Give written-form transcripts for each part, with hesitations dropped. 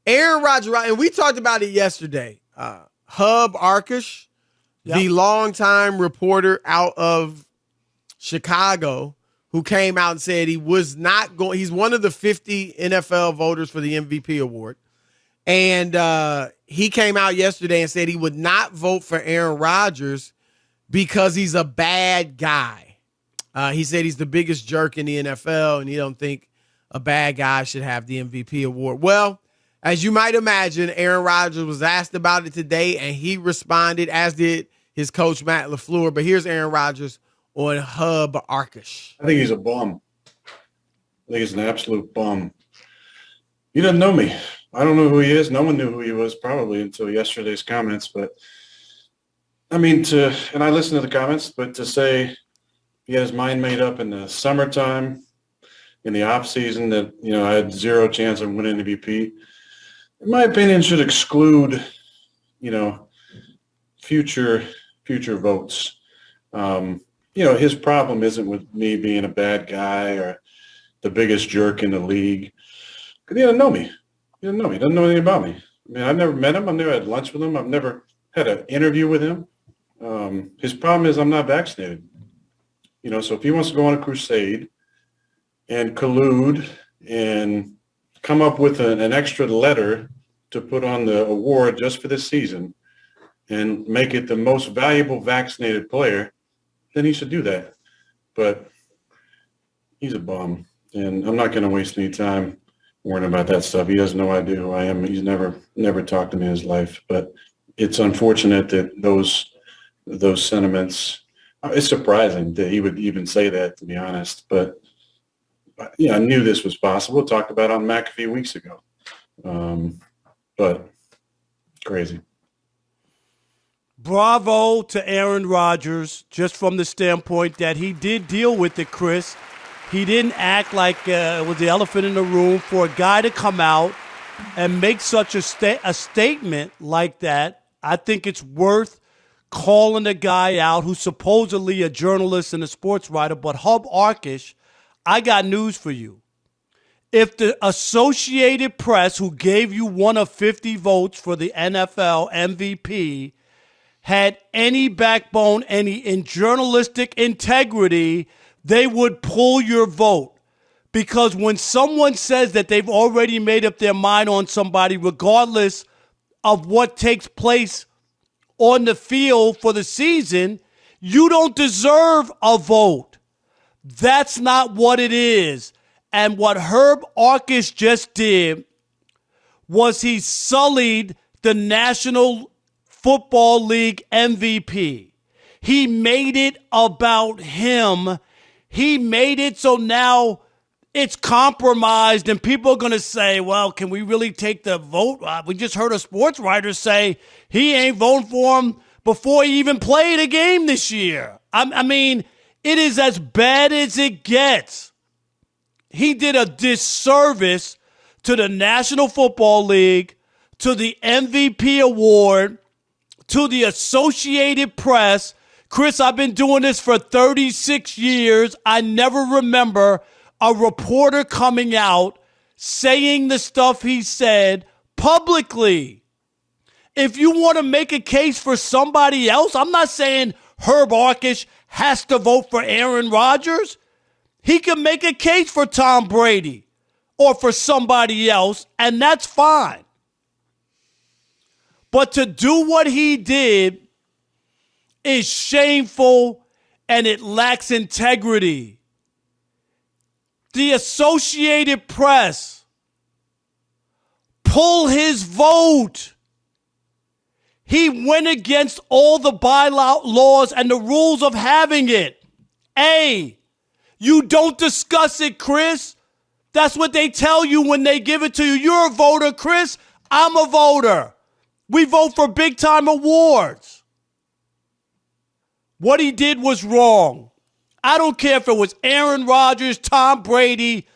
Aaron Rodgers, and we talked about it yesterday. Hub Arkush, the longtime reporter out of Chicago, who came out and said he was not going. He's one of the 50 NFL voters for the MVP award. And he came out yesterday and said he would not vote for Aaron Rodgers because he's a bad guy. He said he's the biggest jerk in the NFL, and he don't think a bad guy should have the MVP award. Well, as you might imagine, Aaron Rodgers was asked about it today, and he responded, as did his coach, Matt LaFleur. But here's Aaron Rodgers on Hub Arkush. I think he's a bum. I think he's an absolute bum. He doesn't know me. I don't know who he is. No one knew who he was probably until yesterday's comments. But, I mean, and I listened to the comments, but to say he had his mind made up in the summertime, in the off season, that, I had zero chance of winning the MVP, in my opinion, should exclude, future votes. His problem isn't with me being a bad guy or the biggest jerk in the league. Because he doesn't know me. He doesn't know me. He doesn't know anything about me. I mean, I've never met him. I've never had lunch with him. I've never had an interview with him. His problem is I'm not vaccinated. So if he wants to go on a crusade and collude and come up with an extra letter to put on the award just for this season and make it the most valuable vaccinated player, then he should do that. But he's a bum, and I'm not going to waste any time worrying about that stuff. He has no idea who I am. He's never talked to me in his life. But it's unfortunate that those sentiments. It's surprising that he would even say that, to be honest. But I knew this was possible. Talked about it on McAfee weeks ago. But crazy. Bravo to Aaron Rodgers, just from the standpoint that he did deal with it, Chris. He didn't act like it was the elephant in the room. For a guy to come out and make such a statement like that, I think it's worth calling a guy out who's supposedly a journalist and a sports writer. But Hub Arkush, I got news for you. If the Associated Press, who gave you one of 50 votes for the NFL MVP, had any backbone, in journalistic integrity, they would pull your vote. Because when someone says that they've already made up their mind on somebody, regardless of what takes place on the field for the season, you don't deserve a vote. That's not what it is. And what Herb Arkush just did was he sullied the National Football League MVP. He made it about him. He made it so now it's compromised, and people are going to say, well, can we really take the vote? We just heard a sports writer say he ain't voting for him before he even played a game this year. I mean, it is as bad as it gets. He did a disservice to the National Football League, to the MVP award, to the Associated Press. Chris, I've been doing this for 36 years. I never remember a reporter coming out saying the stuff he said publicly. If you want to make a case for somebody else, I'm not saying Herb Arkush has to vote for Aaron Rodgers. He can make a case for Tom Brady or for somebody else, and that's fine. But to do what he did is shameful, and it lacks integrity. The Associated Press pull his vote. He went against all the bylaws and the rules of having it. You don't discuss it, Chris. That's what they tell you when they give it to you. You're a voter, Chris. I'm a voter. We vote for big-time awards. What he did was wrong. I don't care if it was Aaron Rodgers, Tom Brady,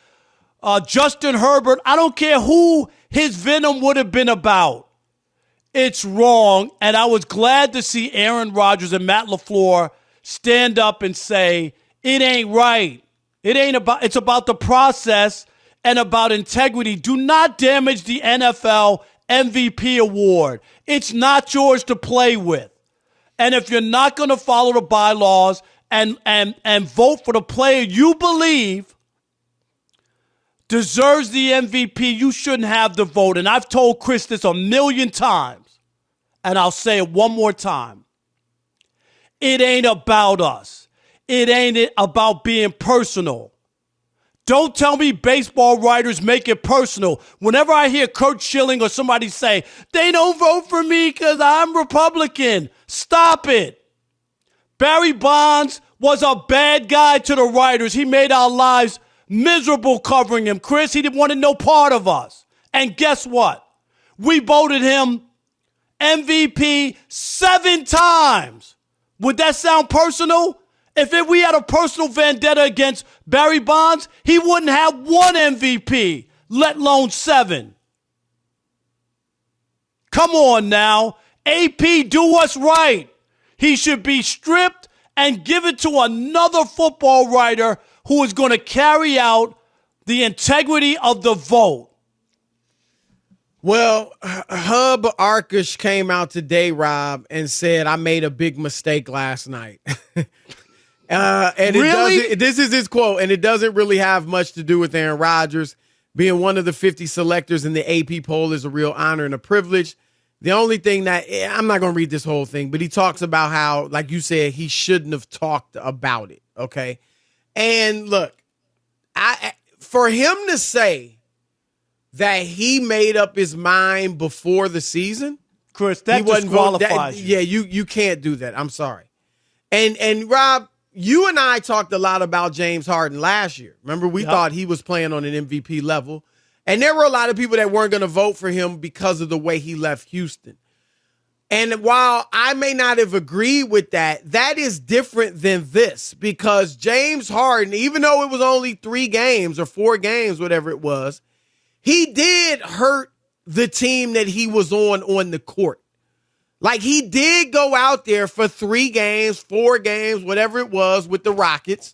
Justin Herbert. I don't care who his venom would have been about. It's wrong, and I was glad to see Aaron Rodgers and Matt LaFleur stand up and say, it ain't right. It's about the process, and about integrity do not damage the NFL MVP award. It's not yours to play with. And if you're not going to follow the bylaws and vote for the player you believe deserves the MVP, you shouldn't have the vote. And I've told Chris this 1,000,000 times, and I'll say it one more time. It ain't about us. It ain't about being personal. Don't tell me baseball writers make it personal. Whenever I hear Kurt Schilling or somebody say, they don't vote for me because I'm Republican, stop it. Barry Bonds was a bad guy to the writers. He made our lives miserable covering him. Chris, he didn't want no part of us. And guess what? We voted him MVP 7 times. Would that sound personal? If we had a personal vendetta against Barry Bonds, he wouldn't have 1 MVP, let alone 7. Come on now. AP, do what's right. He should be stripped and given to another football writer who is going to carry out the integrity of the vote. Well, Hub Arkush came out today, Rob, and said, I made a big mistake last night. And really? This is his quote, and it doesn't really have much to do with Aaron Rodgers. Being one of the 50 selectors in the AP poll is a real honor and a privilege. The only thing that, I'm not going to read this whole thing, but he talks about how, like you said, he shouldn't have talked about it, okay? And look, for him to say that he made up his mind before the season, Chris, that disqualifies you. Yeah, you can't do that. I'm sorry. And Rob, you and I talked a lot about James Harden last year. Remember, we thought he was playing on an MVP level. And there were a lot of people that weren't going to vote for him because of the way he left Houston. And while I may not have agreed with that, that is different than this, because James Harden, even though it was only 3 games or 4 games, whatever it was, he did hurt the team that he was on the court. Like, he did go out there for 3 games, 4 games, whatever it was, with the Rockets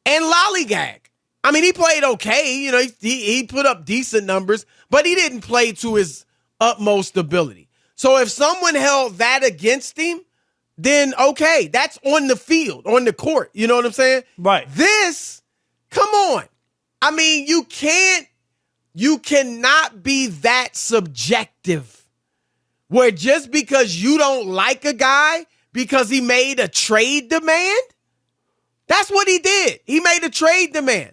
and lollygag. I mean, he played okay. You know, he put up decent numbers, but he didn't play to his utmost ability. So if someone held that against him, then okay, that's on the field, on the court. You know what I'm saying? Right. This, come on. I mean, you cannot be that subjective where just because you don't like a guy because he made a trade demand, that's what he did. He made a trade demand.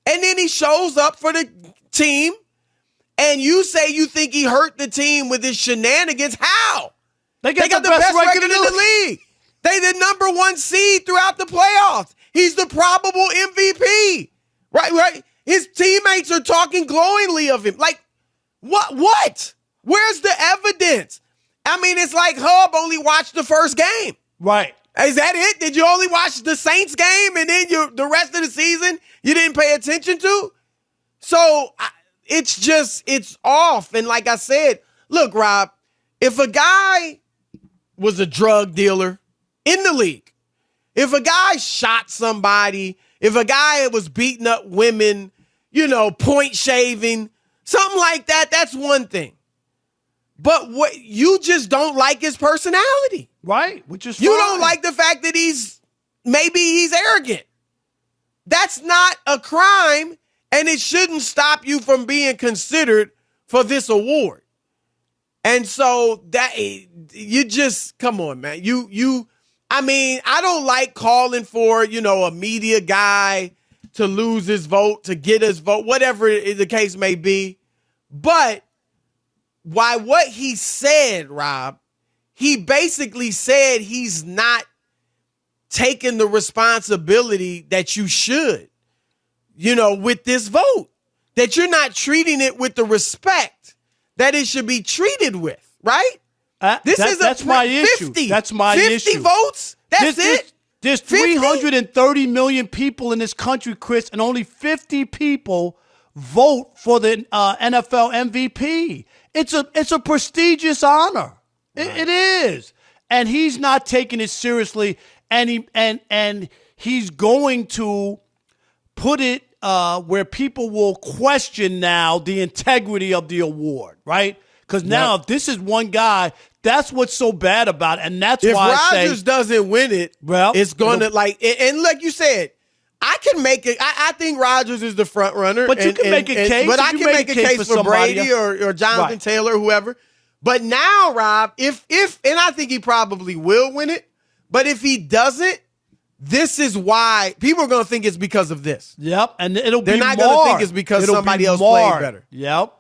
And then he shows up for the team, and you say you think he hurt the team with his shenanigans. How? They got the best record in the league. They the number 1 seed throughout the playoffs. He's the probable MVP. Right? His teammates are talking glowingly of him. Like, what? Where's the evidence? I mean, it's like Hub only watched the first game. Right. Is that it? Did you only watch the Saints game and then the rest of the season you didn't pay attention to? So it's off. And like I said, look, Rob, if a guy was a drug dealer in the league, if a guy shot somebody, if a guy was beating up women, point shaving, something like that, that's one thing. But what you just don't like his personality. Right, which is you fine. don't like the fact that he's arrogant. That's not a crime, and it shouldn't stop you from being considered for this award. And so that you just come on, man. I mean, I don't like calling for, a media guy to lose his vote, to get his vote, whatever the case may be. But why what he said, Rob, he basically said he's not taking the responsibility that you should, with this vote, that you're not treating it with the respect that it should be treated with, right? That's my issue. That's my 50 issue. 50 votes? That's it? There's 50? 330 million people in this country, Chris, and only 50 people vote for the NFL MVP. It's a prestigious honor. Right. It is. And he's not taking it seriously, and he's going to put it where people will question now the integrity of the award, right? Because now if this is one guy, that's what's so bad about it, and that's why if Rodgers doesn't win it, it's going to and like you said, I can make it. I think Rodgers is the front runner, but you can make a case. But I can make a case for Brady or Jonathan Taylor, or whoever. But now, Rob, if and I think he probably will win it, but if he doesn't, this is why people are going to think it's because of this. Yep, and they're not going to think it's because somebody else played better. Yep.